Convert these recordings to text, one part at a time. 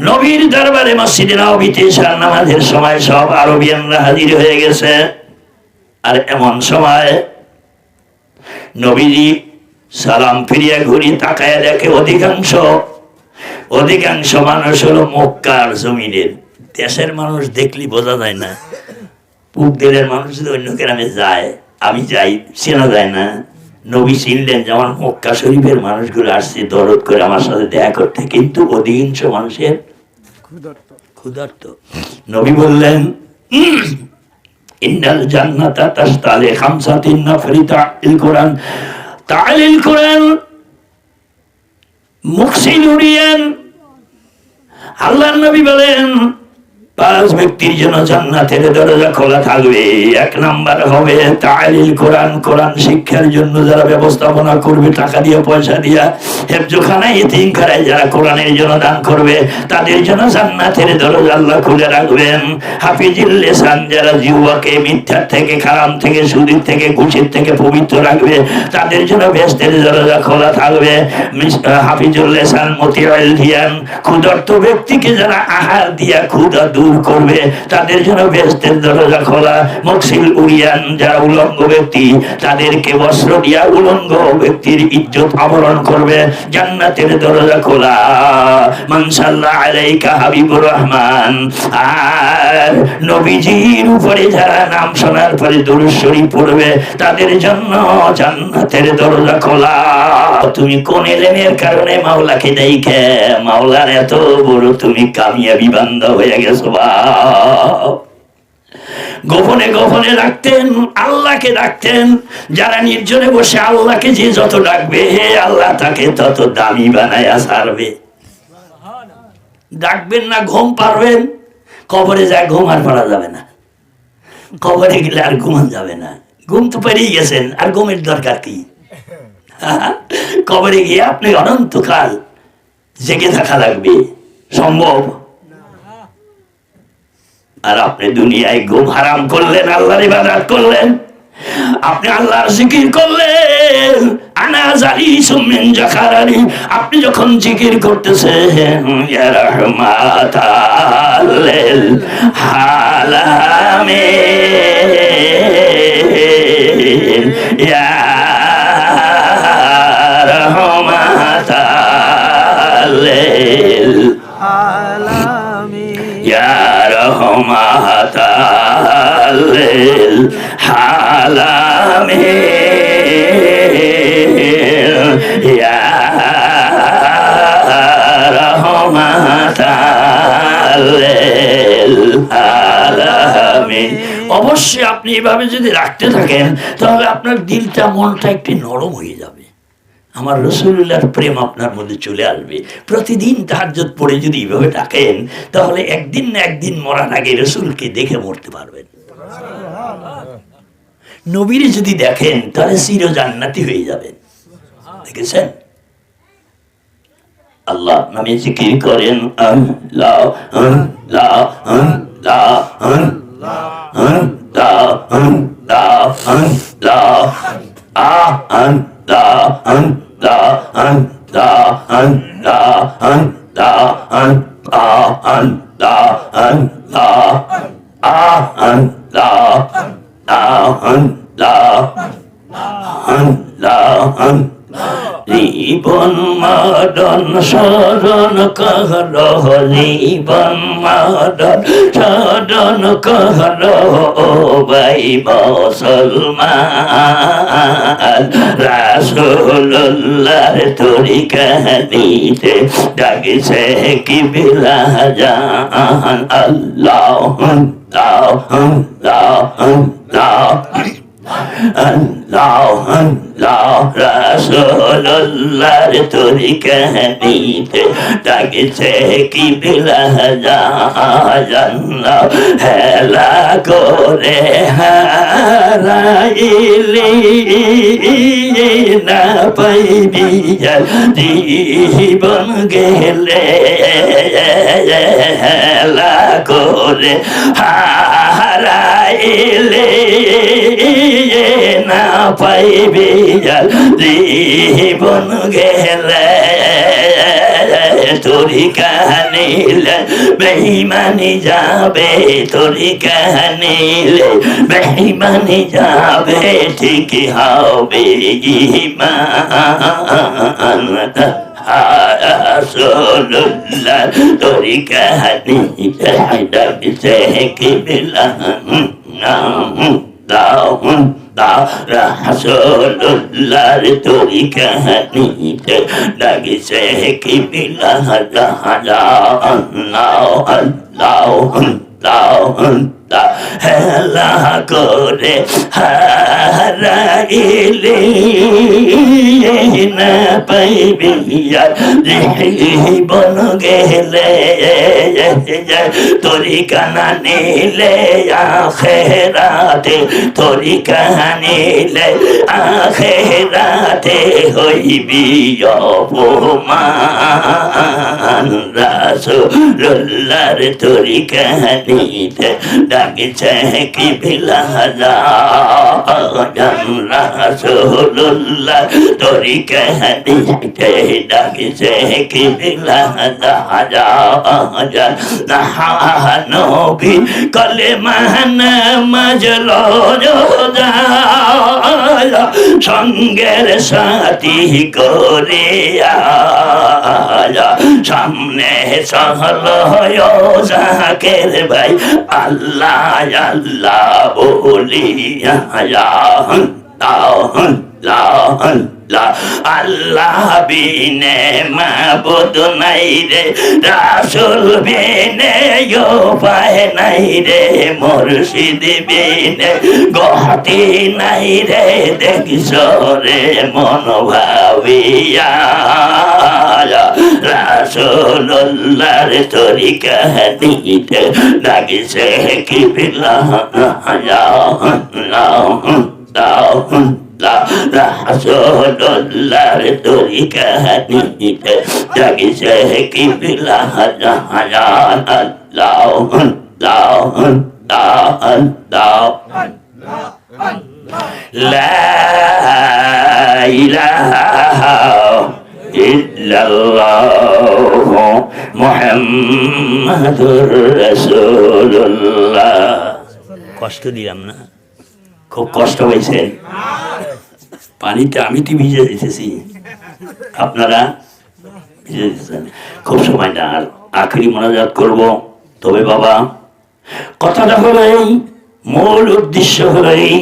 নবীর দরবারে মসজিদে নববীতে ঈশার নামাজের সময় সব আরবিয়ানরা হাজির হয়ে গেছে। আর এমন সময় নবীজি সালাম ফিরিয়া ঘুরি তাকায় দেখে অধিকাংশ মানুষ হলো মক্কার জমিনের। দেশের মানুষ দেখলি বোঝা যায় না, পূব দিলের মানুষ যদি অন্য গ্রামে যায়, আমি যাই, চেনা যায় না। নবী চিনলেন যে আমার মক্কা শরীফের মানুষগুলো আসছে দরদ করে আমার সাথে দেখা করতে, কিন্তু অধিকাংশ মানুষের ক্ষুধার্ত। নবী বললেন ইন্নাল জান্নাতা তাশতালি খামসাতিন নাফরি তা'লিল কোরআন মুকসিল উরিয়ান। আল্লাহর নবী বলেন 5 ব্যক্তির জন্য জান্নাতের দরজা খোলা থাকবে। 1 নাম্বার হবে তা'লিল কোরআন, কোরআন শিক্ষার জন্য যারা ব্যবস্থাপনা করবে টাকা দিয়ে পয়সা দিয়া, হেফজখানায় এতিমখানায় যারা কোরআনের জন্য দান করবে তাদের জন্য জান্নাতের দরজা আল্লাহ খুলে রাখবেন। হাফিজুল লিসান, যারা জিহ্বাকে মিথ্যার থেকে, হারাম থেকে, সুদের থেকে, ঘুষের থেকে পবিত্র রাখবে তাদের জন্য বেহেশতের দরজা খোলা থাকবে। হাফিজুল লিসান মতিউল হিয়ান, ক্ষুধার্ত ব্যক্তিকে যারা আহার দিয়া ক্ষুধা দূর করবে তাদের জন্য বেহেশতের দরজা খোলা। মুকসিল উরিয়ান, যারা উলঙ্গ ব্যক্তি তাদেরকে বস্ত্র দিয়া উলঙ্গ ব্যক্তির ইজ্জত আবরণ করবে, জান্নাতের দরজা খোলা। মান সাল্লাল্লাহু আলাইকা হাবিবুর রহমান। আর নবীজির উপরে যারা নাম শোনার পরে দুরূদ শরীফ পড়বে তাদের জন্য জান্নাতের দরজা খোলা। তুমি কোন এলেমের কারণে মাওলাকে দেখে মাওলার এত বড় তুমি কামিয়াবি বান্দা হয়ে গেছো। গোপনে গোপনে ডাকতেন, আল্লাহকে ডাকতেন। যারা নির্জনে বসে আল্লাহকে যে যত ডাকবে হে আল্লাহ তাকে তত দামি বানায়া ছাড়বে। ডাকবেন না ঘুম পারবেন, কবরে যায় ঘুম আর পারা যাবে না। কবরে গেলে আর ঘুমান যাবে না। ঘুম তো পেরিয়ে গেছেন, আর ঘুমের দরকার কি? কবরে গিয়ে আপনি অনন্তকাল জেগে থাকা লাগবে, সম্ভব? আর আপনি দুনিয়ায় ঘুম হারাম করলেন, আল্লাহর ইবাদত করলেন, আপনি আল্লাহর জিকির করলেন। আনা জালিসুম মিন জাকারানি, আপনি যখন জিকির করতেছেন ইয়া রাহমাতাল লিল আলামিন, ইয়া রাহমাতাল লিল আলামিন, ইয়া রাহমাতাল লিল আলামিন, ইয়া রাহমাতাল লিল আলামিন। অবশ্যই আপনি এভাবে যদি রাখতে থাকেন তাহলে আপনার দিলটা, মনটা একটু নরম হয়ে যাবে। আমার রাসূলুল্লাহর প্রেম আপনার মধ্যে চলে আসবে। প্রতিদিন তাহাজ্জুদ পড়ে যদি এইভাবে ডাকেন তাহলে একদিন না একদিন মরার আগে রাসূলকে দেখে মরতে পারবেন। নবীর যদি দেখেন তাহলে চির জান্নাতি হয়ে যাবেন। দেখেছেন? আল্লাহ নামে জিকির করেন, আল্লাহ আল্লাহ আল্লাহ আল্লাহ আল্লাহ আল্লাহ আল্লাহ আল্লাহ আল্লাহ আল্লাহ আল্লাহ আল্লাহ আল্লাহ আল্লাহ আল্লাহ জীবন মরণ শরণ কর, জীবন মরণ শরণ কর ভাই মুসলমান। রাসূলুল্লাহর তরিকা নিতে ডাকছে কিবলা জান। আল্লাহ আল্লাহ আল্লাহ আল্লাহ আল্লাহ আল্লাহ রাসূলুল্লাহর তরিকা নিতে ডাকছে কিবলা জান। হেলা করে হারাইলি না পাইবি জীবন গেলে, হেলা করে হারাইলে না পাইবি জীবন গেলে। তরিকা নিলে বেঈমানি যাবে, তরিকা নিলে বেঈমানি যাবে, ঠিক হবে ঈমান। রাসূলুল্লাহ তরিকা নিলে ডাকছে কিবলা দাও দাও, রাসূলুল্লাহর তরিকা নিতে ডাকছে কিবলা দাও দাও দাও দাও, হেলা করে হারাইলে না পাইবি আর জীবন গেলে, তরিকা না নিলে আখিরাতে, তরিকা নিলে আখিরাতে হইবি অপমান। রাসূলুল্লাহর তরিকা নিতে ডাকছে কিবলা রাসূলুল্লাহ তরিকা নিতে ডাকছে কিবলা নবী কলেমা নামাজ রোজা সঙ্গের সাথী করে সামনে সহল জাকের ভাই আল্লাহ আল্লাহ বলিয়া আল্লাহ বিনে মাবুদ নাই রে, রাসূল বিনে উপায় নাই রে, মুর্শিদ বিনে গতি নাই রে, দেখিস রে মন ভাবিয়া রাসূলুল্লাহর তরিকা নিতে ডাকছে কিবলা রাসূলুল্লাহর তরিকা নিতে ডাকছে কিবলা দাও দাও দাও দাও। লা ইলাহা ইল্লাল্লাহ মুহাম্মাদুর রাসূলুল্লাহ। কষ্ট দিলাম না? খুব কষ্ট হয়েছে। পানিতে আমি তো ভিজে দিতেছি, আপনারা ভিজে দিতেছেন। খুব সময় না, আর আখেরি মোনাজাত করব। তবে বাবা, কথাটা হলো এই, মূল উদ্দেশ্য হলো এই,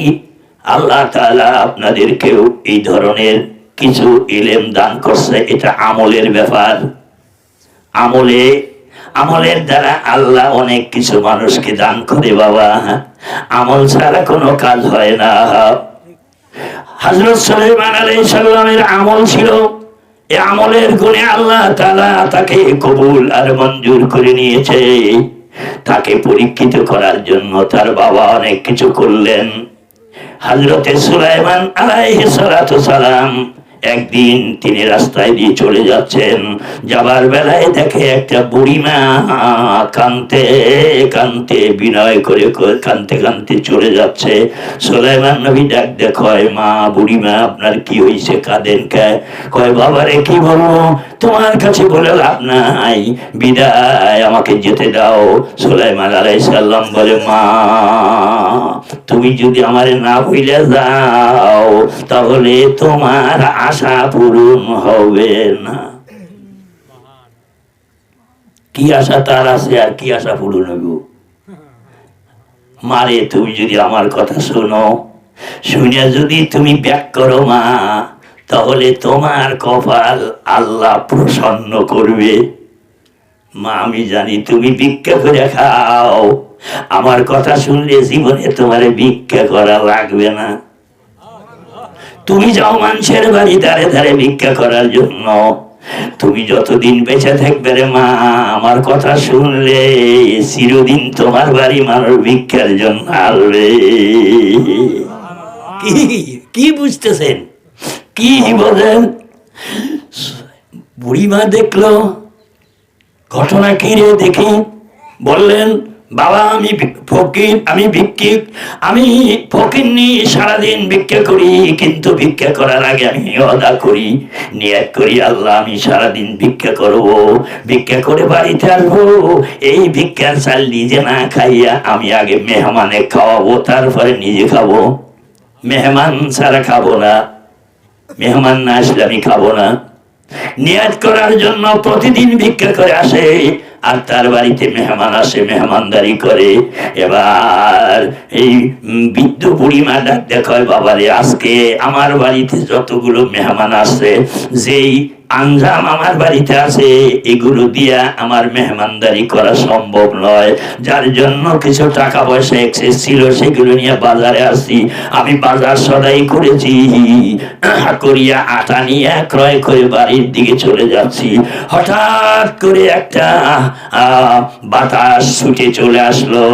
আল্লাহ তাআলা আপনাদেরকেও এই ধরনের কিছু ইলম দান করছে। এটা আমলের ব্যাপার। আমলের দ্বারা আল্লাহ অনেক কিছু মানুষকে দান করে বাবা। আমল ছাড়া কোনো কাজ হয় না। হযরত সুলাইমান আলাইহিস সালামের আমল ছিল, এই আমলের গুণে আল্লাহ তাআলা তাকে কবুল আর মঞ্জুর করে নিয়েছে। তাকে পরীক্ষিত করার জন্য তার বাবা অনেক কিছু করলেন। হযরত সুলাইমান আলাইহিস সালাম একদিন তিনি রাস্তায় দিয়ে চলে যাচ্ছেন, যাবার বেলায় দেখে একটা বুড়িমা কাঁদতে কাঁদতে বিনয় করে কাঁদতে কাঁদতে চলে যাচ্ছে। সুলাইমান নবী ডাক দেখয়, মা বুড়িমা আপনার কি হয়েছে, কাঁদেন কে? কয় বাবারে কি বলবো, তোমার কাছে বলে লাভ নাই, বিদায়, আমাকে যেতে দাও। সুলাইমান আলাইহিস সালাম বলে, মা তুমি যদি আমারে না ভুলে যাও তাহলে তোমার আশা পূরণ হবে না। কি আশা তার আছে, আর কি আশা পূরণ হইব? মারে তুমি যদি আমার কথা শোনো, শুনে যদি তুমি ব্যাক করো মা, তাহলে তোমার কপাল আল্লাহ প্রসন্ন করবে। মা আমি জানি তুমি ভিক্ষা করে খাও, আমার কথা শুনলে জীবনে তোমার ভিক্ষা করা লাগবে না। তুমি যাও মানুষের বাড়ি ধারে ধারে ভিক্ষা করার জন্য, তুমি যতদিন বেঁচে থাকবে রে মা, আমার কথা শুনলে চিরদিন তোমার বাড়ি মানুষ ভিক্ষার জন্য আসবে। কি বুঝতেছেন, কি বলেন? বুড়িমা দেখলো ঘটনা কি রে দেখি, বললেন বাবা আমি ফকির, আমি ভিক্ষিক, আমি ফকির নিয়ে সারাদিন ভিক্ষা করি, কিন্তু ভিক্ষা করার আগে আমি ওয়াদা করি, নিয়ত করি, আল্লাহ আমি সারাদিন ভিক্ষা করব, ভিক্ষা করে বাড়িতে আসবো, এই ভিক্ষার চাল নিজে না খাইয়া আমি আগে মেহমানে খাওয়াবো, তারপরে নিজে খাবো, মেহমান ছাড়া খাবো না, মেহমান না আসলে আমি খাবো না। নিয়ত করার জন্য প্রতিদিন ভিক্ষা করে আসে, আর তার বাড়িতে মেহমান আসে, মেহমানদারি করে। এবার এই বৃদ্ধ বুড়িমা ডাক দেখায়, বাবারে আজকে আমার বাড়িতে যতগুলো মেহমান আসছে, যেই আঞ্জাম আমার বাড়িতে আছে, এগুলো দিয়া আমার মেহমানদারি করা সম্ভব নয়, যার জন্য কিছু টাকা পয়সা এক্সেস ছিল সেগুলো নিয়ে বাজারে আসছি, আমি বাজার সদাই করেছি, করিয়া আটা নিয়ে ক্রয় করে বাড়ির দিকে চলে যাচ্ছি। হঠাৎ করে একটা বাতাস ছুটে চলে আসলো,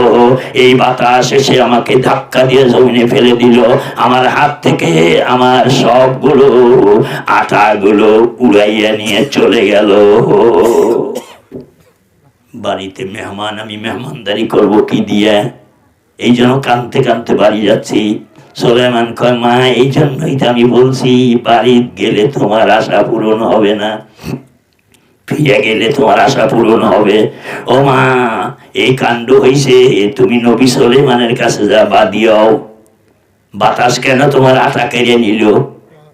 এই বাতাস এসে আমাকে ধাক্কা দিয়ে জমিনে ফেলে দিল, আমার হাত থেকে আমার সবগুলো আটাগুলো উড়াইয়া নিয়ে চলে গেল। বাড়িতে মেহমান, আমি মেহমানদারি করব কি দিয়ে? এই জন্য কানতে কানতে বাড়ি যাচ্ছি। সুলাইমান কয়, মা এই জন্যই তো আমি বলছি বাড়ি গেলে তোমার আশা পূরণ হবে না, ফিরে গেলে তোমার আশা পূরণ হবে। ও মা এই কাণ্ড হইছে, তুমি নবী সুলাইমানের কাছে যা বাদিয়াও, বাতাস কেন তোমার আটা কেড়ে নিল,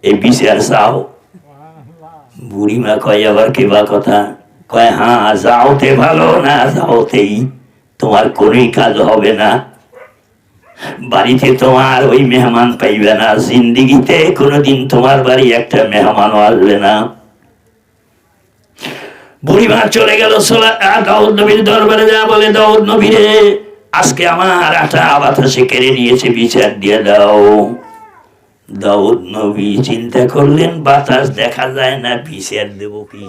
এই বিচার চাও। বুড়িমা কয়, আবার কেবা কথা? কয়, হ্যাঁ যাওতে ভালো না যাওতেই তোমার কোনই কাজ হবে না, বাড়িতে তোমার ওই মেহমান পাইবে না, জিন্দিগিতে কোনোদিন তোমার বাড়ি একটা মেহমানও আসবে না। বুড়িমা চলে গেল দাউদ নবীর দরবারে, যা বলে, দাউদ নবী রে, আজকে আমার আটা বাতাসে কেড়ে নিয়েছে, বিচার দিয়ে দাও। দাউদ নবী চিন্তা করলেন, বাতাস দেখা যায় না, বিচার দেব কি?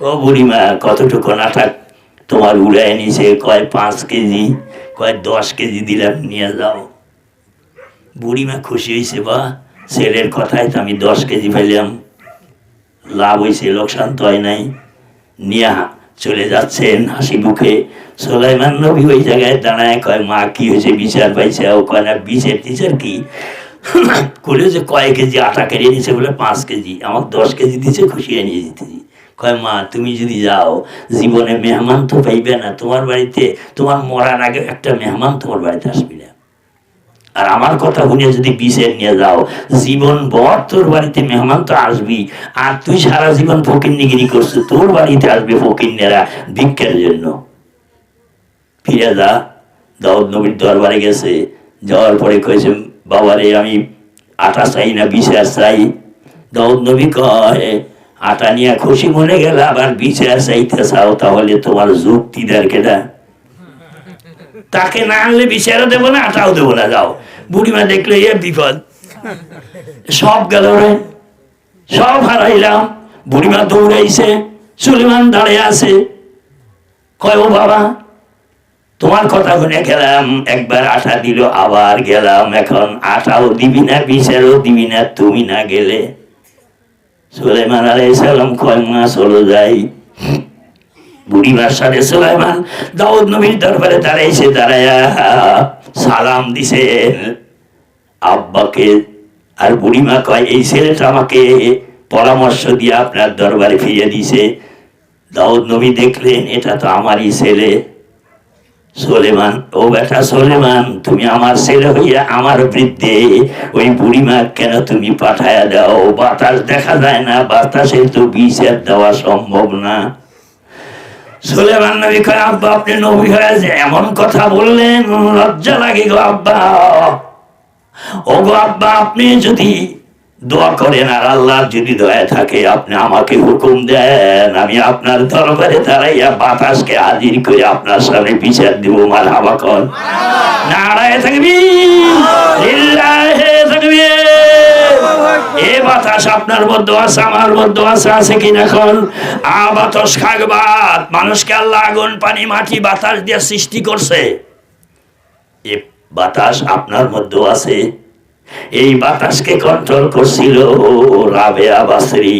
ও বুড়িমা কতটুকু আটা তোমার উড়ায় নিছে? কয় 5 কেজি। কয় 10 কেজি দিলাম, নিয়ে যাও। বুড়িমা খুশি হয়েছে, বা ছেলের কথায় তো আমি 10 কেজি পেলাম, লাভ হয়েছে, লোকসান তো হয় নাই। নিয়ে চলে যাচ্ছেন হাসি মুখে। সুলাইমান নবী ওই জায়গায় দাঁড়ায়, কয়, মা কি হয়েছে, বিচার পাইছে? ও কয়, না বিচার টিচার কি, বলে যে কয় কেজি আটা কেড়ে নিয়েছে, বলে 5 কেজি, আমাকে 10 কেজি দিচ্ছে, খুশি হয়ে নিয়ে যেতেছি। কয়, মা তুমি যদি যাও জীবনে মেহমান তো পাইবে না, তোমার বাড়িতে তোমার মরার আগে একটা মেহমান তোমার বাড়িতে আসবে না, আর আমার কথা শুনে যদি বিষের নিয়ে যাও, জীবন ভর তোর বাড়িতে মেহমান তো আসবি, আর তুই সারা জীবন ফকিন্নিগিরি করছো, তোর বাড়িতে আসবে ফকিন্নেরা ভিক্ষার জন্য। ফিরে যা। দাউদ নবীর দরবারে গেছে, যাওয়ার পরে কয়েছে, বাবারে আমি আটা চাই না, বিচার চাই। দাউদ নবী কয়, আটা নিয়ে খুশি মনে গেলে আবার বিচার চাইতে চাও, তাহলে তোমার যুক্তি দেয় কেটা? তাকে না আনলে বিচারও দেবো না, আটাও দেবো না, যাও। বুড়িমা দেখলে এ বিপদ, সব গেল রে, সব হারাইলাম। বুড়িমা দৌড়াইছে, সুলাইমান দাঁড়িয়ে আছে। কয়, ও বাবা তোমার কথা শুনে গেলাম, একবার আটা দিল, আবার গেলাম, এখন আটাও দিবি না, বিচারও দিবি না, তুমি না গেলে? সুলাইমান আলাইহিস সালাম কয়, মা চলো যাই। বুড়িমার সাথে সুলাইমান দাউদ নবীর দরবারে দাঁড়াইছে, দাঁড়ায়া সালাম দিছে আব্বাকে। আর বুড়িমা কয়, এই ছেলেটা আমাকে পরামর্শ দিয়ে আপনার দরবারে ফিরিয়ে দিছে। দাউদ নবী দেখলেন, এটা তো আমারই ছেলে। সুলাইমান, ও বেটা সুলাইমান, তুমি আমার ছেলে হইয়া আমার বৃদ্ধে ওই বুড়িমা কেন তুমি পাঠায়া দাও? বাতাস দেখা যায় না, বাতাসে তো বিচার দেওয়া সম্ভব না। সুলাইমান নবী কয়, আব্বা আপনি নবী হয়েছে এমন কথা বললেন, লজ্জা লাগে গো আব্বা। ও গো আব্বা, আপনি যদি দোয়া করেন আর আল্লাহর যদি দয়া থাকে, আপনি আমাকে হুকুম দেন, আমি আপনার দরবারে দাঁড়াইয়া বাতাসকে হাজির করে আপনার সামনে বিচার দিব। মারহাবা কর, নারায়ে তাকবীর, লিল্লাহি তাকবীর। এ বাতাস আপনার মধ্যে আছে, আমার মধ্যে আছে কিনা? এখন বাতাস খাগবাত, মানুষকে আল্লাহ আগুন, পানি, মাটি, বাতাস দিয়ে সৃষ্টি করছে। এ বাতাস আপনার মধ্যে আছে। এই বাতাসকে কন্ট্রোল করছিল রাবেয়া বাসরি।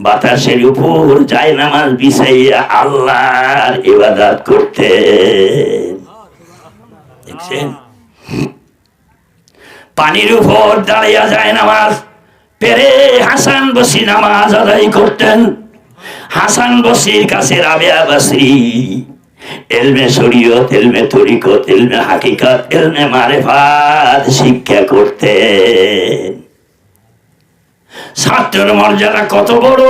বাতাসের উপর জায়নামাজ বিছাইয়া আল্লাহর ইবাদত করতেন। দেখছেন, পানির উপর দাঁড়িয়ে জায়নামাজ পেরে হাসান বসরি নামাজ আদায় করতেন। হাসান বসরির কাছে রাবেয়া বাসরি ইলমে শরীয়ত, ইলমে তরিকত, ইলমে হাকিকত, ইলমে মারিফাত শিক্ষা করতেন। ছাত্রের মর্যাদা কত বড়,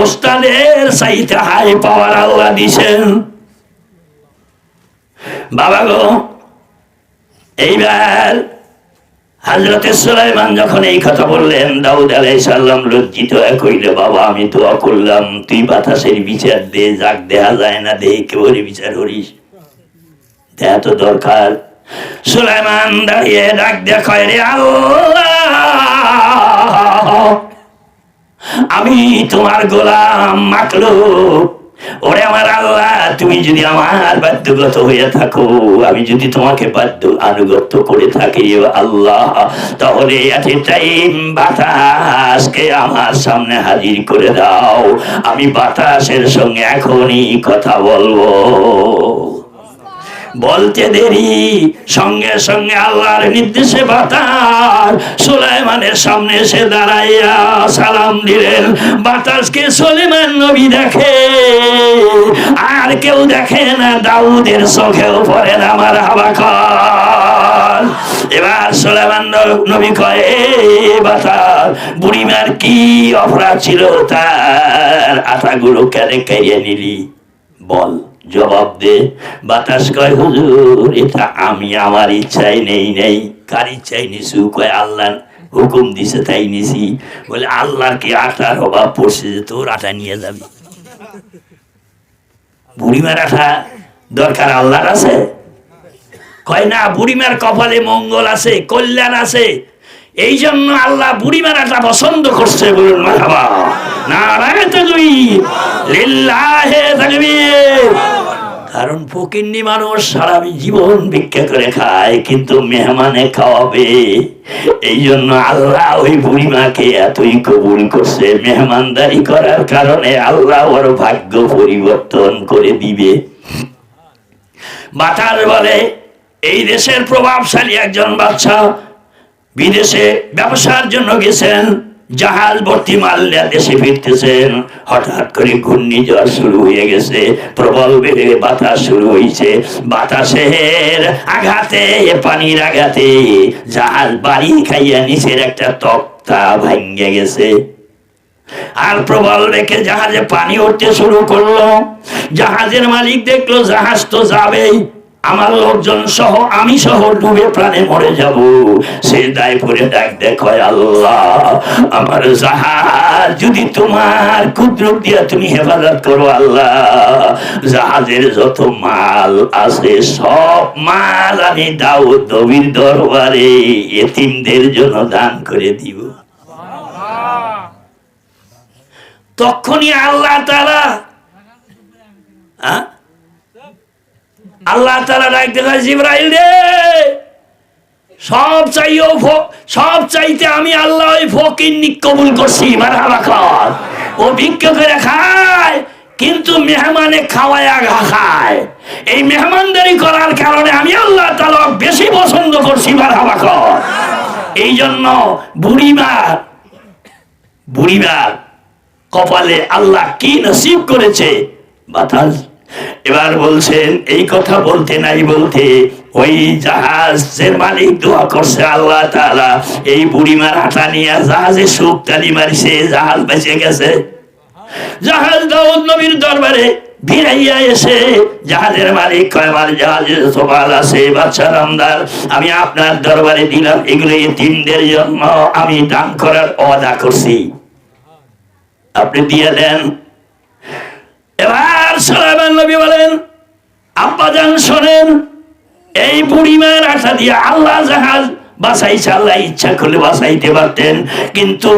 ওস্তাদের চাইতে হাই পাওয়ার আল্লাহ দিছেন। বাবা গো, এইবার হযরতে সুলাইমান যখন এই কথা বললেন, দাউদ আলাইহিস সালাম লজ্জিত হয়ে কইলে, বাবা আমি দোয়া করলাম, তুই বাতাসের বিচার দে, যাক দেখা যায় না দে, কেবলই বিচার করিস, দেয়া তো দরকার। সুলাইমান দাঁড়িয়ে ডাক দেখায়, রে আল্লাহ, আমি তোমার গোলাম মাখলুক, ওরে আমার আল্লাহ, তুমি যদি আমার বাধ্যগত হয়ে থাকো, আমি যদি তোমাকে বাধ্য আনুগত্য করে থাকি আল্লাহ, তাহলে এট টাইম বাতাসকে আমার সামনে হাজির করে দাও, আমি বাতাসের সঙ্গে এখনই কথা বলবো। বলতে দেরি, সঙ্গে সঙ্গে আল্লাহর নির্দেশে বাতাস সুলাইমানের সামনে এসে দাঁড়াইয়া সালাম দিলেন। বাতাসকে সুলাইমান নবী দেখে, আর কেউ দেখে না, দাউদের চোখেও পড়ে না। মারহাবা কর। এবার সুলাইমান নবী কয়, বাতাস, বুড়িমার কি অপরাধ ছিল, তার আটাগুলো কেন কেড়ে নিলি, বল, জবাব দে। বাতাস কয়, হুজুর, এটা আমি আমার ইচ্ছাই নেই। কার ইচ্ছাই নিছু? কয় আল্লাহ হুকুম দিছে তাই নিছি। বলে আল্লাহর কি আটার অভাব পড়ছে যে তোর আটা নিয়ে যাবি? বুড়িমার আটা দরকার আল্লাহর আছে? কয় না, বুড়িমার কপালে মঙ্গল আছে, কল্যাণ আছে, এই জন্য আল্লাহ বুড়িমার আটা পছন্দ করছে। বলুন মারহাবা, নারায়ে তাকবীর, লিল্লাহে তাকবীর। কারণ ফকিন্নি মানুষ সারা জীবন ভিক্ষা করে খায়, কিন্তু মেহমানে খাওয়াবে, এই জন্য আল্লাহ ওই বুড়িমাকে এতই কবুল করছে। মেহমানদারি করার কারণে আল্লাহ ওর ভাগ্য পরিবর্তন করে দিবে। বাতাস বলে, এই দেশের প্রভাবশালী একজন বাদশা বিদেশে ব্যবসার জন্য গেছেন, জাহাজ ভর্তি মাল নিয়ে দেশে ফিরতেছেন, হঠাৎ করে ঘূর্ণিঝড় শুরু হয়ে গেছে, প্রবল বেগে বাতাস শুরু হয়েছে। বাতাসের আঘাতে, পানির আঘাতে জাহাজ বাড়ি খাইয়া নিচের একটা তক্তা ভাঙ্গে গেছে। আর প্রবল বেগে জাহাজে পানি উঠতে শুরু করলো। জাহাজের মালিক দেখলো জাহাজ তো যাবেই, আমার লোকজন সহ, আমি সহ ডুবে প্রাণে মরে যাব। সে দায় পরে ডাক দেখয়, আল্লাহ, আমার জাহাজ যদি তোমার কুদরত দিয়া তুমি হেফাজত করো আল্লাহ, জাহাজের যত মাল আছে সব মাল আমি দাউদ নবীর দরবারে এতিমদের জন্য দান করে দিব। তখনই আল্লাহ তাআলা ডাক দেখায়, জিবরাইল রে, সব চাইতে আমি আল্লাহ ওই ফকির কবুল করছি। মারহাবা কর। ও ভিক্ষা করে খায়, কিন্তু মেহমানে খাওয়ায় আগা খায়। এই মেহমানদারি করার কারণে আমি আল্লাহ তাআলা বেশি পছন্দ করছি। মারহাবা কর। এই জন্য বুড়িমার কপালে আল্লাহ কি নসিব করেছে। বাতাস এবার বলছেন, এই কথা বলতে নাই বলতে ওই জাহাজের মালিক দোয়া করছে, আল্লাহ তাআলা এই বুড়িমার আটা নিয়ে জাহাজে সুখ তালি মারিছে, জাহাজ বেঁচে গেছে। জাহাজ দাউদ নবীর দরবারে ভিড়াইয়া এসে জাহাজের মালিক কয়, আমার জাহাজে যত মাল আছে বাদশার আমদার আমি আপনার দরবারে দিলাম, এগুলো এতিমদের জন্য আমি দান করার ওয়াদা করছি, আপনি দিয়ে দেন। এবার সুলাইমান নবী বলেন, আব্বাজান শোনেন, এই বুড়িমার আশা দিয়ে আল্লাহ জাহাজ বাঁচাইছে, আল্লাহ ইচ্ছা করলে বাঁচাইতে পারতেন, কিন্তু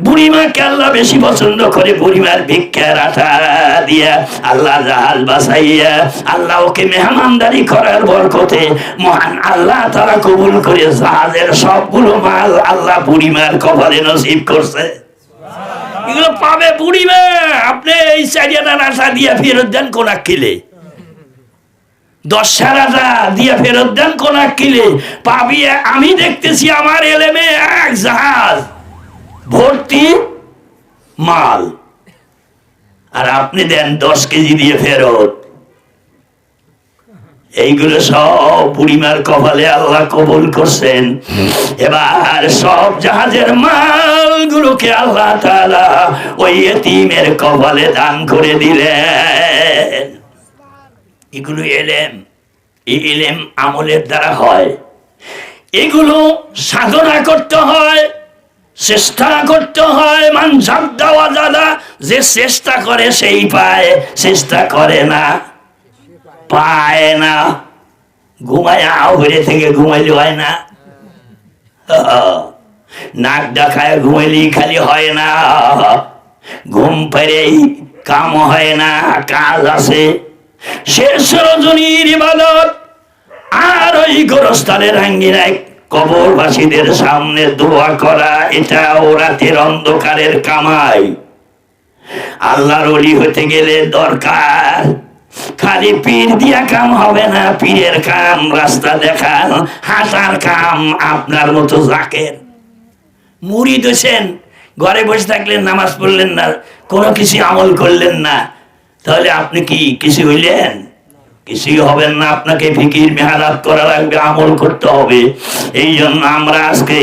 বুড়িমাকে আল্লাহ বেশি পছন্দ করে বুড়িমার ভিক্ষার আঠার দিয়া আল্লাহ জাহাজ বাসাইয়া আল্লাহ ওকে মেহমানদারি করার বরকতে মহান আল্লাহ তারা কবুল করে জাহাজের সবগুলো মাল আল্লাহ বুড়িমার কপালে নসিব করছে। এগুলো পাবে বুড়িমা। আপনি এই 4 আনা আশা দিয়া ফেরত দেন কোন কিলে, 10 রাজা দিয়া ফেরত দেন কোন কিলে পাবি। আমি দেখতেছি আমার এলেমে এক জাহাজ ভর্তি মাল, আর আপনি দেন 10 কেজি দিয়ে ফেরত। এইগুলো সব বুড়িমার কপালে আল্লাহ কবুল করছেন। এবার সব জাহাজের মালগুলোকে আল্লাহ তাআলা ওই এতিমের কপালে দান করে দিলেন। এগুলো এলেম, এই এলেম আমলের দ্বারা হয়। এগুলো সাধনা করতে হয়, চেষ্টা করতে হয়। মান জাদ্দা ওয়াজাদা, যে চেষ্টা করে সেই পায়, চেষ্টা করে না পায় না। ঘুমায় ঘুরে থেকে ঘুমাইলে হয় না, নাক ডাকায় ঘুমাইলে খালি হয় না, ঘুম পেরেই কাম হয় না, কাজ আছে। শেষ রজনীর ইবাদত আর ওই গোরস্থানের আঙ্গিনায় কবরবাসীদের সামনে দোয়া করা, এটা ও রাতের অন্ধকারের কামাই। আল্লাহর ওলি হতে গেলে দরকার খালি পীর দিয়া কাম হবে না। পীরের কাম রাস্তা দেখান, হাঁটার কাম আপনার মতো জাকের। মুরিদ হইছেন, ঘরে বসে থাকলেন, নামাজ পড়লেন না, কোনো কিছু আমল করলেন না, তাহলে আপনি কি কিছু হইলেন? কিছুই হবেন না। আপনাকে ফিকির মেহনত করা লাগবে, আমল করতে হবে। এই জন্য আমরা আজকে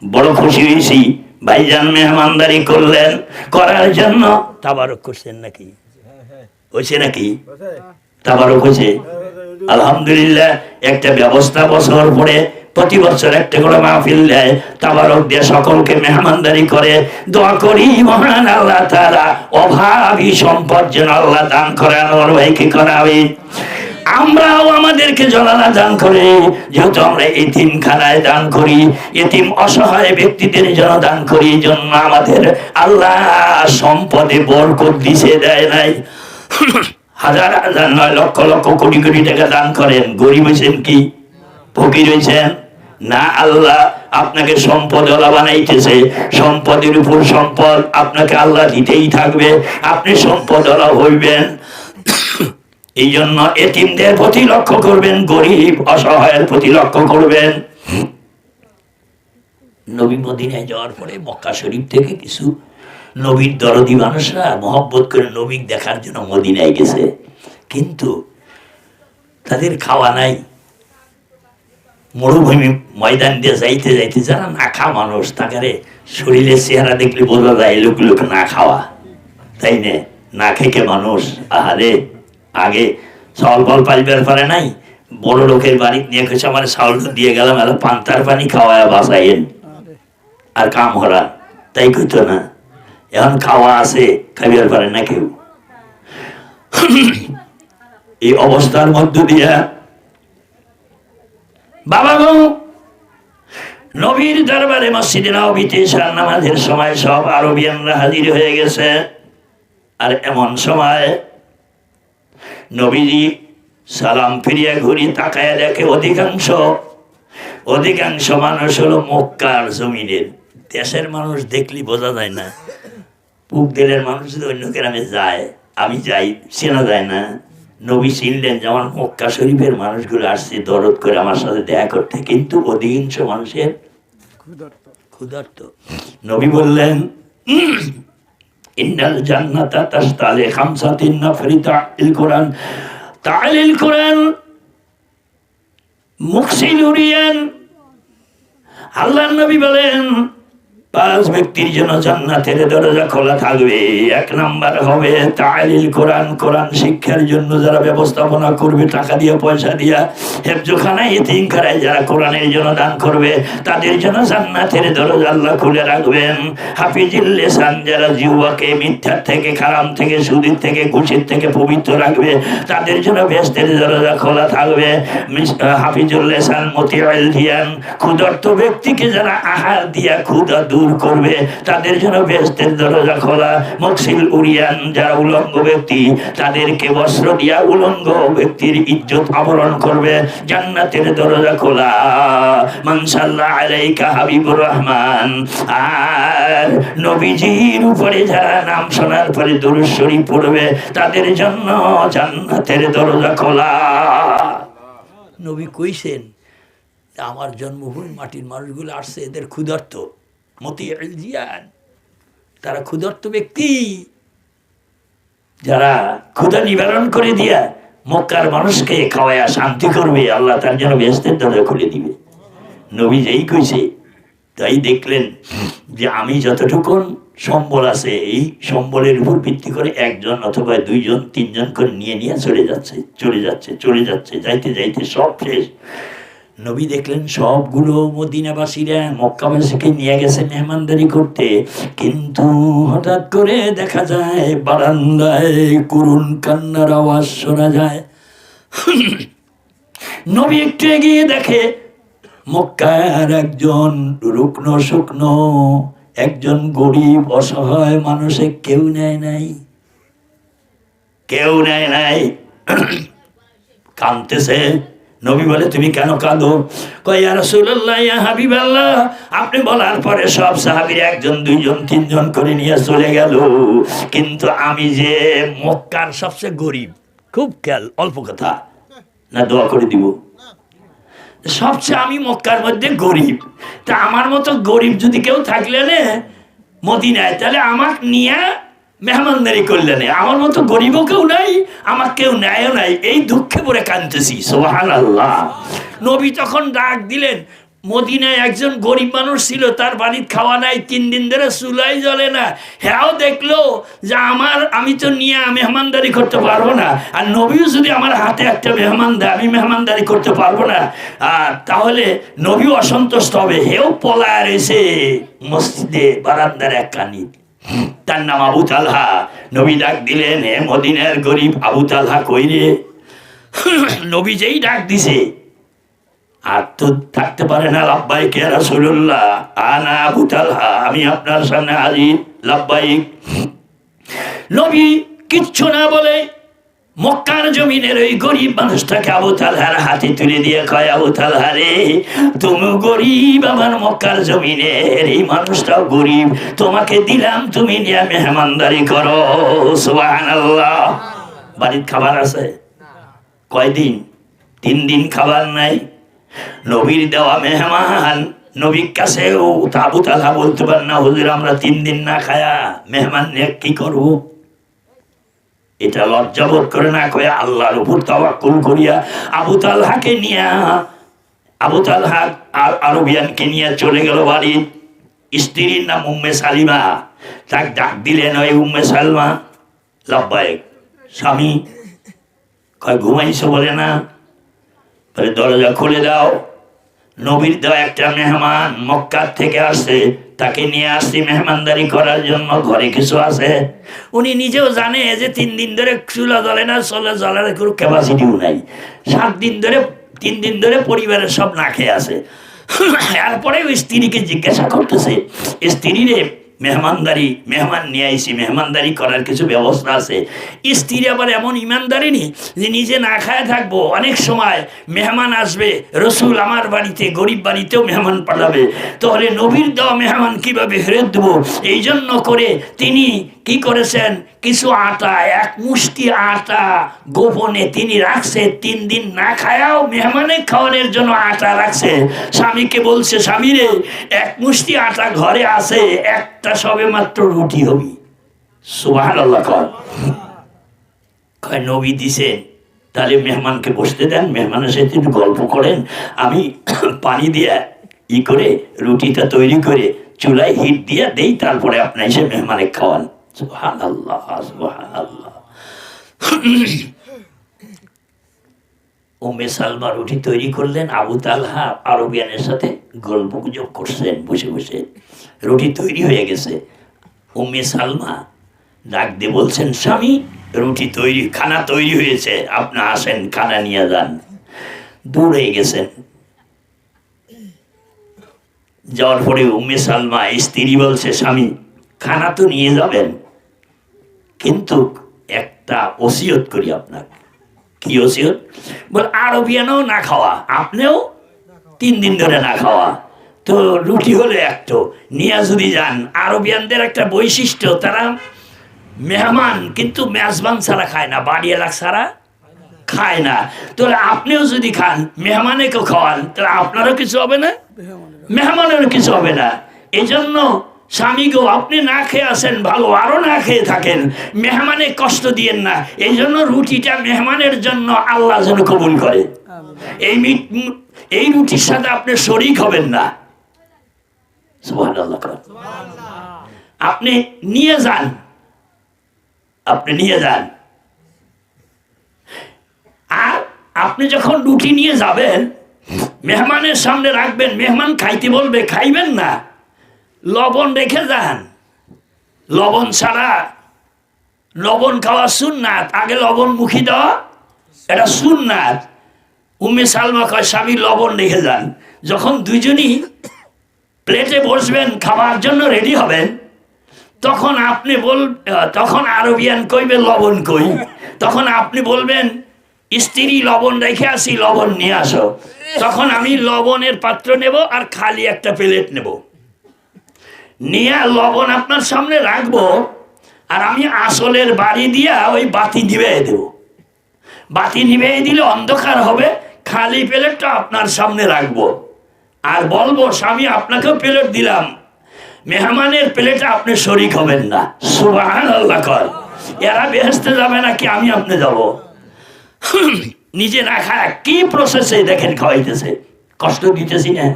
বড় খুশি হয়েছি, ভাইজান মেহমানদারি করলেন, করার জন্য তাবারক করছেন নাকি? হয়েছে নাকি? তাবারক হয়েছে আলহামদুলিল্লাহ। একটা ব্যবস্থা বছর পরে প্রতি বছর একটা করে মাহফিল দেয়, তাবারক দিয়ে সকলকে মেহমানদারি করে। দোয়া করি মহান আল্লাহ তাআলা অভাবী সম্পদ যেন আল্লাহ দান করে আমার ভাইকে করাবে। আমরাও আমাদেরকে জলানা দান করে, যেহেতু আমরা এতিমখানায় দান করি, এতিম অসহায় ব্যক্তিদের জন্য দান করি, এই জন্য আমাদের আল্লাহ সম্পদে বরকত দিছে, দেয় নাই। হাজার হাজার নয় লক্ষ লক্ষ কোটি কোটি টাকা দান করেন। গরিব হয়েছেন কি ফকির হয়েছেন না? আল্লাহ আপনাকে সম্পদওয়ালা বানাইতেছে। সম্পদের উপর সম্পদ আপনাকে আল্লাহ দিতেই থাকবে, আপনি সম্পদওয়ালা হইবেন। এই জন্য এতিমদের প্রতি লক্ষ্য করবেন, গরিব অসহায়ের প্রতি লক্ষ্য করবেন। নবী মদিনায় যাওয়ার পরে মক্কা শরীফ থেকে কিছু নবীর দরদি মানুষরা মহব্বত করে নবী দেখার জন্য মদিনায় গেছে, কিন্তু তাদের খাওয়া নাই। মরুভূমি ময়দান দিয়ে যাইতে যাইতে যারা না খাওয়া মানুষ, তাকে শরীরের চেহারা দেখলে বোঝা যায় লোক লোক না খাওয়া, তাই না খেকে মানুষ। আহারে, আগে চাউল ফল পাইবার পারে নাই, বড় লোকের বাড়ি নিয়ে গেছে, আমার চাউল দিয়ে গেলাম, পান্তার পানি খাওয়ায় বাঁচাইন আর কাম হরা, তাই কইতো না। এখন খাওয়া আছে, খাইবার পারে না কেউ। এই অবস্থার মধ্য দিয়া বাবা গো নবীর দরবারে মসজিদে নববীতে ইশার নামাজের সময় সব আরবিয়ানরা হাজির হয়ে গেছে। আর এমন সময় নবীজি সালাম ফিরিয়া ঘুরি তাকায় দেখে অধিকাংশ মানুষ হলো মক্কার জমিনের। দেশের মানুষ দেখলি বোঝা যায় না, পুক দিলের মানুষ যদি অন্য গ্রামে যায়, আমি যাই, চেনা যায় না। নবী চিনলেন যে আমার মক্কা শরীফের মানুষগুলো আসছে দরদ করে আমার সাথে দেখা করতে, কিন্তু অধিকাংশ মানুষের ক্ষুধার্ত। নবী বললেন, ইন্নাল জান্নাতা তাশতালি খামসাতিন নাফরি তা'লিল কোরআন তা'লিল কোরআন মুকসিলুরিয়ান। আল্লাহর নবী বলেন 5 ব্যক্তির জন্য জান্নাতের দরজা খোলা থাকবে। 1 নাম্বার হবে তা'লিল কোরআন, কোরআন শিক্ষার জন্য যারা ব্যবস্থাপনা করবে, টাকা দিয়ে পয়সা দিয়া হেফজখানায় এতিমখানায় যারা কোরআনের জন্য দান করবে, তাদের জন্য জান্নাতের দরজা আল্লাহ খুলে রাখবেন। হাফিজুল লিসান, যারা জিহ্বাকে মিথ্যার থেকে, হারাম থেকে, সুদের থেকে, ঘুষের থেকে পবিত্র রাখবে, তাদের জন্য বেহেশতের দরজা খোলা থাকবে। হাফিজুল লিসান মুতিউল জিয়ান, ক্ষুধার্ত ব্যক্তিকে যারা আহার দিয়া ক্ষুধা দূর করবে, তাদের জন্য বেহেশতের দরজা খোলা। মকসিল উরিয়ান, যারা উলঙ্গ ব্যক্তি, তাদেরকে বস্ত্র দিয়া উলঙ্গ ব্যক্তির ইজ্জত আবরণ করবে, জান্নাতের দরজা খোলা। মান সাল্লাল্লাহু আলাইকা হাবিবুর রহমান, আর নবীজির উপরে যারা নাম শোনার পরে দুরূদ শরীফ পড়বে, তাদের জন্য জান্নাতের দরজা খোলা। নবী কইছেন, আমার জন্মভূমি মাটির মানুষগুলো আসছে, এদের ক্ষুধার্ত, মতিউল জিয়ান, তারা ক্ষুধার্ত ব্যক্তি, যারা ক্ষুধা নিবারণ করে দিয়া মক্কার মানুষকে খাওয়ায়া শান্তি করবে, আল্লাহ তার জন্য বেহেশতের দরজা খুলে দিবে। নবী যেই কইছে তাই দেখলেন যে আমি যতটুকু সম্বল আছে, এই সম্বলের উপর ভিত্তি করে একজন অথবা দুইজন তিনজন করে নিয়ে নিয়ে চলে যাচ্ছে, যাইতে যাইতে সব শেষ। নবী দেখলেন সবগুলো মদিনাবাসীরা মক্কাবাসীকে নিয়ে গেছে মেহমানদারি করতে, কিন্তু হঠাৎ করে দেখা যায় বারান্দায় করুণ কান্নার আওয়াজ শোনা যায়। নবী একটু এগিয়ে দেখে মক্কার একজন রুগ্ন শুকনো, একজন গরিব অসহায় মানুষে কেউ নেয় নাই, কাঁদতেছে। নবী বলে, তুমি কেন কাঁদো? কয়, ইয়া রাসূলুল্লাহ, ইয়া হাবিবাল্লাহ, আপনি বলার পরে সব সাহাবীরা একজন দুইজন তিনজন করে নিয়ে চলে গেল, কিন্তু আমি যে মক্কার সবচেয়ে গরিব, খুব খেয়াল, অল্প কথা না, দোয়া করে দিব, সবচেয়ে আমি মক্কার মধ্যে গরিব, তা আমার মতো গরিব যদি কেউ থাকলে না মদিনায়, তাহলে আমাকে নিয়ে মেহমানদারি করলেন, আমার মতো গরিবও কেউ নাই, আমার কেউ নেয়ও নাই, এই দুঃখে পড়ে কাঁদতেছি। সুবহানাল্লাহ। নবী তখন ডাক দিলেন, মদিনায় একজন গরিব মানুষ ছিল, তার বাড়ির খাওয়া নাই, 3 দিন ধরে চুলাই জ্বলে না, হ্যাঁ দেখলো যে আমি তো নিয়ে মেহমানদারি করতে পারবো না, আর নবীও যদি আমার হাতে একটা মেহমান দেয়, আমি মেহমানদারি করতে পারবো না, তাহলে নবীও অসন্তুষ্ট হবে। হেও পলায় রয়েছে মসজিদে বারান্দার এক কানি, তার নাম আবু তালহা। নবী ডাক দিলেন, হে মদিনার গরিব আবু তালহা, কই রে? নবী যেই ডাক দিছে আর তো থাকতে পারে না, লাব্বাইক ইয়া রাসূলুল্লাহ, আনা আবু তালহা, আমি আপনার সামনে হাজির, লাব্বাইক। নবী কিচ্ছু না বলে মক্কার জমিনের ওই গরিব মানুষটাকে আবু তালহার হাতে তুলে দিয়ে কয়, আবু তালহা রে, তুমি গরিব, আমার মক্কার জমিনের এই মানুষটাও গরিব, তোমাকে দিলাম, তুমি নিয়ে মেহমানদারি করো। সুবহানাল্লাহ। বাড়ির খাবার আছে কয়দিন? 3 দিন খাবার নাই। নবীর দেওয়া মেহমান, নবীর কাছেও আবু তালহা বলতে পারে না, হুজুর আমরা 3 দিন না খায়া মেহমান নিয়ে কি করবো? এটা লজ্জাবোধ করে না কয়ে আল্লাহর উপর তাওয়াক্কুল করিয়া আবু তালহাকে নিয়ে, আবু তালহা আরবিয়ানকে নিয়ে চলে গেল বাড়ি। স্ত্রীর নাম উম্মে সালিমা, তাক ডাক দিলেন, ওই উম্মে সালমা। লাব্বাইক। স্বামী কয়, ঘুমাইছো? বলে না। বলে দরজা খুলে দাও, নবীর দেওয়া একটা মেহমান মক্কার থেকে আসছে, তাকে নিয়ে আসছি মেহমানদারি করার জন্য, ঘরে কিছু আছে। উনি নিজেও জানে যে 3 দিন ধরে চুলা জ্বলে না, চলে জ্বলার কোনো ক্যাপাসিটিও নাই, 3 দিন ধরে পরিবারের সব না খেয়ে আছে। এরপরে ওই স্ত্রীকে জিজ্ঞাসা করতেছে, স্ত্রী রে, মেহমান নিয়ে আইসি, মেহমানদারি করার কিছু ব্যবস্থা আছে? স্ত্রী আবার এমন ইমানদারি নি যে নিজে না খায় থাকবো, অনেক সময় মেহমান আসবে, রসুল আমার বাড়িতে, গরিব বাড়িতেও মেহমান পাঠাবে, তাহলে নবীর দেওয়া মেহমান কিভাবে ফেরত দেবো? এই জন্য করে তিনি কি করেছেন, কিছু আটা, 1 মুষ্টি আটা গোপনে তিনি রাখছে, 3 দিন না খায়াও মেহমানের খাওয়ানোর জন্য আটা রাখছে। স্বামীকে বলছে, স্বামী রে, 1 মুষ্টি আটা ঘরে আছে, একটা সবে মাত্র রুটি হবি। সুবহানাল্লাহ। কয় নবী দিছেন, তাহলে মেহমানকে বসতে দেন, মেহমানের সাথে একটু গল্প করেন, আমি পানি দিয়ে করে রুটিটা তৈরি করে চুলায় হিট দিয়ে দেই, তারপরে আপনি এসে মেহমানে খাওয়ান। সুবহানাল্লাহ, সুবহানাল্লাহ। উম্মে সালমা রুটি তৈরি করলেন, আবু তালহা আরবিয়ানের সাথে গল্প গুজব করছেন বসে বসে। রুটি তৈরি হয়ে গেছে। উম্মে সালমা ডাক দিয়ে বলছেন, স্বামী রুটি তৈরি, খানা তৈরি হয়েছে, আপনি আসেন, খানা নিয়ে যান। দূরে গেছেন, যাওয়ার পরে উম্মে সালমা স্ত্রী বলছে, স্বামী খানা তো নিয়ে যাবেন, কিন্তু একটা ওসিয়ত করি আপনাকে। কি ওসিয়ত? বল আরবিয়ানও না খাওয়া, আপনিও 3 দিন ধরে না খাওয়া, তো রুটি হলে একটু নিয়ে যদি যান। আরবিয়ানদের একটা বৈশিষ্ট্য, তারা মেহমান কিন্তু মেজবান ছাড়া খায় না, বাড়ি এলাকা ছাড়া খায় না। তাহলে আপনিও যদি খান, মেহমানেকেও খাওয়ান, তাহলে আপনারও কিছু হবে না, মেহমানেরও কিছু হবে না। এই জন্য স্বামীকেও আপনি না খেয়ে আসেন ভালো, আরো না খেয়ে থাকেন, মেহমানে কষ্ট দিয়েন না। এই জন্য রুটিটা মেহমানের জন্য আল্লাহ যেন কবুল করে। এই রুটির সাথে আপনি শরীক হবেন না। সুবহানাল্লাহ। আপনি নিয়ে যান, আপনি নিয়ে যান। আর আপনি যখন রুটি নিয়ে যাবেন, মেহমানের সামনে রাখবেন, মেহমান খাইতে বলবে, খাইবেন না, লবণ রেখে যান। লবণ ছাড়া, লবণ খাওয়া সুন্নাত, আগে লবণ মুখী দেওয়া এটা সুন্নাত। উম্মে সালমা কয়, স্বামী লবণ রেখে যান। যখন দুইজনই প্লেটে বসবেন, খাওয়ার জন্য রেডি হবেন, তখন আপনি তখন আরবিয়ান কইবে লবণ কই, তখন আপনি বলবেন, স্ত্রী লবণ রেখে আসি, লবণ নিয়ে আসো। তখন আমি লবণের পাত্র নেব আর খালি একটা প্লেট নেব, নিয়ে লবণ আপনার সামনে রাখবো, আর আমি আসলের বাড়ি দিয়া ওই বাতি নিভিয়ে দেব। বাতি নিভিয়ে দিলে অন্ধকার হবে, খালি প্লেটটা আপনার সামনে রাখবো, আর বলবো, স্বামী আপনাকেও প্লেট দিলাম, মেহমানের প্লেটে আপনি শরীক হবেন না। সুবহানাল্লাহ কর। এরা বেহেশতে যাবে নাকি আমি আপনি যাব? নিজে না খায় কি প্রসেসে দেখেন খাওয়াইতেছে, কষ্ট দিতেছি না?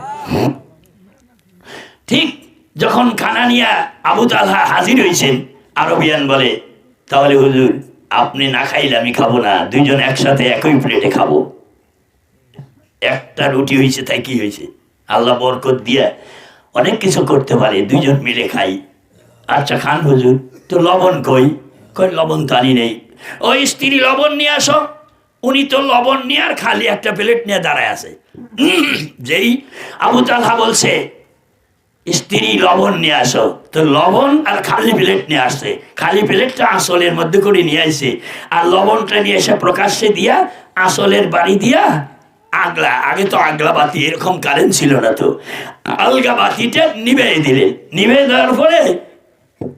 ঠিক যখন খানা নিয়ে আবু তালহা হাজির হয়েছেন, আরবিয়ান বলে, তাহলে হুজুর আপনি না খাইলে আমি খাবো না, দুইজন একসাথে একই প্লেটে খাবো। একটা রুটি হয়েছে, তাই কি হয়েছে, আল্লাহ বরকত দিয়ে অনেক কিছু করতে পারে, দুইজন মিলে খাই। আচ্ছা খান হুজুর, তো লবণ কই? কই লবণ তো আনি নেই। ওই স্ত্রী লবণ নিয়ে আসো। উনি তো লবণ নিয়ে আর খালি একটা প্লেট নিয়ে দাঁড়ায় আছে। যেই আবু তালহা বলছে, স্ত্রী লবণ নিয়ে আসো, তো লবণ আর খালি প্লেট নিয়ে আসছে। খালি প্লেটটা আসলের মধ্যে করে নিয়ে আসছে, আর লবণটা নিয়ে এসে প্রকাশ্যে দিয়া আসলের বাড়ি দিয়া আগলা, আগে তো আগলা বাতি, এরকম কারেন্ট ছিল না, তো আলগা বাতিটা নিভিয়ে দিলেন। নিভিয়ে দেওয়ার পরে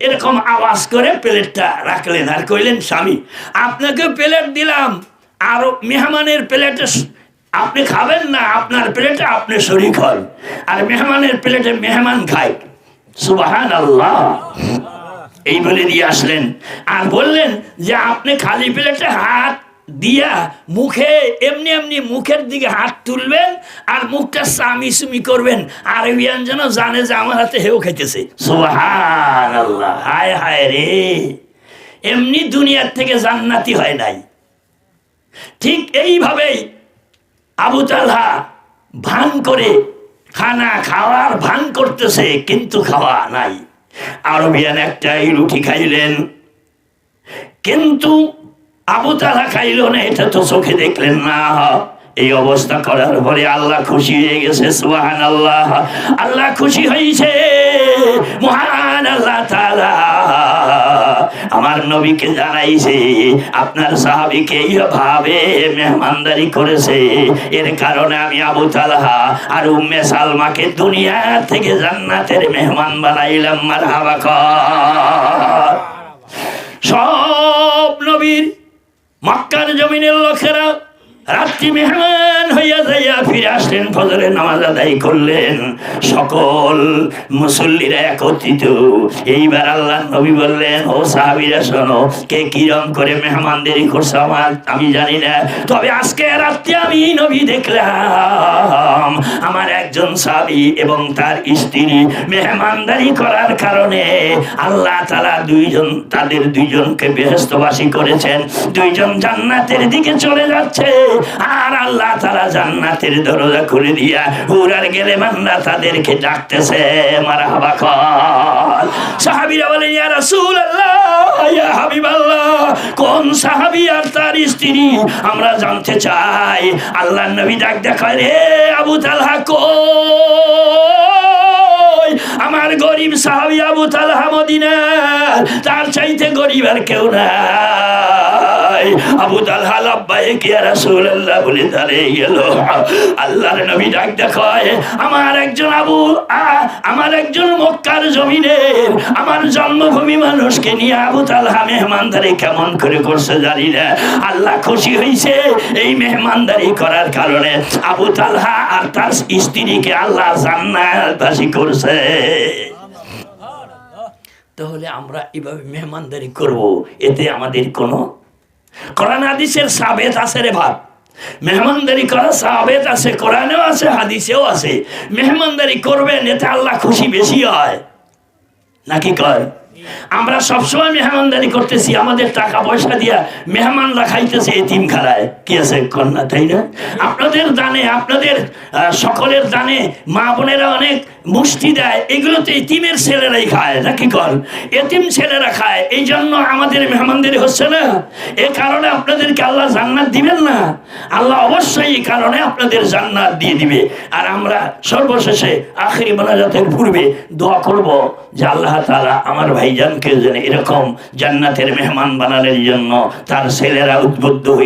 এরকম আওয়াজ করে প্লেটটা রাখলেন, আর কইলেন, স্বামী আপনাকে প্লেট দিলাম, আর মেহমানের প্লেটে আপনি খাবেন না, আপনার প্লেটে আপনি শরীক হন, আর মেহমানের প্লেটে মেহমান খায়। সুবহানাল্লাহ। এই বলে দিয়ে আসলেন, আর বললেন যে আপনি খালি প্লেটে হাত দিয়া মুখে এমনি এমনি মুখের দিকে হাত তুলবেন, আর মুখটা সামি সুমি করবেন, আরবিয়ান যেন জানে যে আমার হাতে হেও খাইতেছে। সুবহানাল্লাহ। হায় হায় রে, এমনি দুনিয়ার থেকে জান্নাতি হয় নাই। ঠিক এইভাবেই আবু তালহা ভান করে খানা খাওয়ার ভান করতেছে, কিন্তু খাওয়া নাই। আরবিয়ান একটাই রুটি খাইলেন, কিন্তু আবু তালহা খাইল না, এটা তো চোখে দেখলেন না। এই অবস্থা করার পরে আল্লাহ খুশি হয়ে গেছে। সুবহানাল্লাহ। আল্লাহ খুশি হয়েছে, মহান আল্লাহ তাআলা আমার নবীকে জানাইছে, আপনার সাহাবীকে এইভাবে মেহমানদারি করেছে, এর কারণে আমি আবু তালহা আর উম্মে সালমাকে দুনিয়া থেকে জান্নাতের মেহমান বানাইলাম। মারহাবা কর। সব নবীর মক্কার জমিনের লোকেরা রাত্রি মেহমান হইয়া যাইয়া ফিরে আসলেন, ফজরের নামাজ আদায় করলেন, সকল মুসল্লিরা একত্রিত। এইবার আল্লাহ নবী বললেন, ও সাহাবীরা শোনো, কে কিরম করে মেহমানদারি করছে আমি জানি না, তবে আজকে রাত্রে আমি নবী দেখলাম আমার একজন সাহাবী এবং তার স্ত্রী মেহমানদারি করার কারণে আল্লাহ তাআলা তাদের দুইজনকে বেহেশতবাসী করেছেন, দুইজন জান্নাতের দিকে চলে যাচ্ছে, আর আল্লাহ তাআলা জান্নাতের দরজা খুলে দিয়া হুরার গেলে মান্না তাদেরকে ডাকতেছে। মারহাবা কর। সাহাবীরা বলেন, ইয়া রাসূলুল্লাহ, ইয়া হাবিবাল্লাহ, কোন সাহাবী আর তার স্ত্রী আমরা জানতে চাই। আল্লাহর নবী ডাক দেখায়, রে আবু তালহা কই? আমার গরিব সাহাবী আবু তালহা মদিনার, তার চাইতে গরিব আর কেউ নাই। আবু তালহা লাব্বাইক ইয়া রাসূলুল্লাহ বলে দাঁড়িয়ে গেল। আল্লাহর নবী ডাক দেখায়, আমার একজন মক্কার জমিনের, আমার জন্মভূমি মানুষকে নিয়ে আবু তালহা মেহমানদারি কেমন করে করছে জানি না। আল্লাহ খুশি হয়েছে এই মেহমানদারি করার কারণে। আবু তালহা আর তার স্ত্রীকে আল্লাহ জান্নাতবাসী করছে। তাহলে আমরা এভাবে মেহমানদারি করব, এতে আমাদের কোনো কোরআন হাদিসের সাবেত আছে রে ভাব। মেহমানদারি করা সাবেত আছে, কোরআনেও আছে, হাদিসেও আছে। মেহমানদারি করবেন, এতে আল্লাহ খুশি বেশি হয় নাকি কয়? আমরা সবসময় মেহমানদারি করতেছি, আমাদের টাকা পয়সা দিয়া মেহমানরা খাইতেছে এতিমখানায়, কি আছে কন্যা, তাই না? আপনাদের দানে, আপনাদের সকলের দানে মা বোনেরা অনেক মুষ্টি দেয়, এগুলো তো এতিমের ছেলেরাই খায় নাকি কর? এতিম ছেলেরা খায়, এই জন্য আমাদের মেহমানদারি হচ্ছে না। এ কারণে আপনাদেরকে আল্লাহ জান্নাত দিবেন না? আল্লাহ অবশ্যই এই কারণে আপনাদের জান্নাত দিয়ে দিবে। আর আমরা সর্বশেষে আখিরি মোনাজাতের পূর্বে দোয়া করব যে আল্লাহ তাআলা আমার ভাইজানকে যেন এরকম জান্নাতের মেহমান বানানোর জন্য তার ছেলেরা উদ্বুদ্ধ হয়ে